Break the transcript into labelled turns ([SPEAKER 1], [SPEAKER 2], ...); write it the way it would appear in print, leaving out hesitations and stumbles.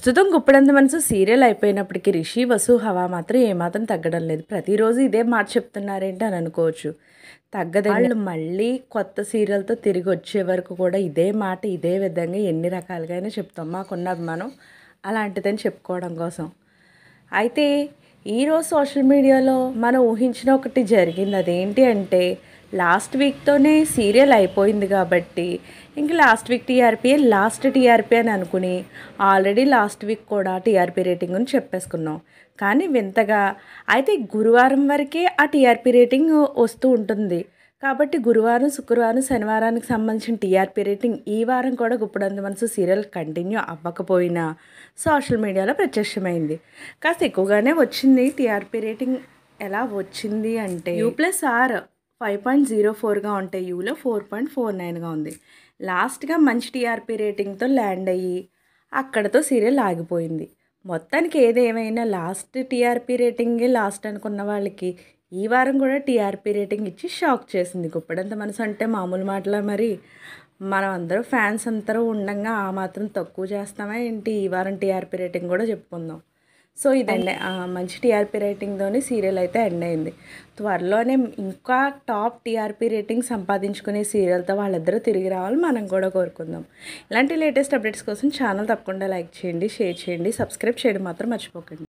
[SPEAKER 1] ప్రస్తుతం గుప్పడంత మనసు సీరియల్ అయిపోయినప్పటికీ రిషి వసు హవా మాత్రం ఏమాత్రం తగ్గడం లేదు. ప్రతిరోజు ఇదే మాట చెప్తున్నారేంటి అని అనుకోవచ్చు. తగ్గదు. వాళ్ళు మళ్ళీ కొత్త సీరియల్తో తిరిగి వచ్చే వరకు కూడా ఇదే మాట ఇదే విధంగా ఎన్ని రకాలుగా అయినా చెప్తాం. మాకున్న అభిమానం అలాంటిదని చెప్పుకోవడం కోసం. అయితే ఈరోజు సోషల్ మీడియాలో మనం ఊహించిన ఒకటి జరిగింది. అదేంటి అంటే లాస్ట్ వీక్తోనే సీరియల్ అయిపోయింది కాబట్టి ఇంక లాస్ట్ వీక్ లాస్ట్ టీఆర్పీ అని అనుకుని ఆల్రెడీ లాస్ట్ వీక్ కూడా టీఆర్పీ రేటింగ్ అని చెప్పేసుకున్నాం. కానీ వింతగా అయితే గురువారం వరకే ఆ టీఆర్పీ రేటింగ్ వస్తూ ఉంటుంది. కాబట్టి గురువారం, శుక్రవారం, శనివారానికి సంబంధించిన టీఆర్పీ రేటింగ్ ఈ వారం కూడా గుప్పడంత మనసు సీరియల్ కంటిన్యూ అవ్వకపోయినా సోషల్ మీడియాలో ప్రత్యక్షమైంది. కాస్త ఎక్కువగానే వచ్చింది టీఆర్పీ రేటింగ్. ఎలా వచ్చింది అంటే U+R 5.04గా ఉంటే యూలో 4.49గా ఉంది. లాస్ట్గా మంచి టీఆర్పీ రేటింగ్తో ల్యాండ్ అయ్యి అక్కడతో సీరియల్ ఆగిపోయింది. మొత్తానికి ఏదేమైనా లాస్ట్ టీఆర్పీ రేటింగే లాస్ట్ అనుకున్న వాళ్ళకి ఈ వారం కూడా టీఆర్పీ రేటింగ్ ఇచ్చి షాక్ చేసింది. గుప్పడంత మనసు అంటే మామూలు మాటలా మరి? మనం అందరూ ఫ్యాన్స్ అందరూ ఉండంగా ఆ మాత్రం తక్కువ చేస్తామా ఏంటి? ఈ వారం టీఆర్పీ రేటింగ్ కూడా చెప్పుకుందాం. సో ఇదండి మంచి టీఆర్పీ రేటింగ్తోనే సీరియల్ అయితే ఎండ్ అయింది. త్వరలోనే ఇంకా టాప్ టీఆర్పీ రేటింగ్ సంపాదించుకునే సీరియల్తో వాళ్ళిద్దరూ తిరిగి రావాలి మనం కూడా కోరుకుందాం. ఇలాంటి లేటెస్ట్ అప్డేట్స్ కోసం ఛానల్ తప్పకుండా లైక్ చేయండి, షేర్ చేయండి, సబ్స్క్రైబ్ చేయడం మాత్రం మర్చిపోకండి.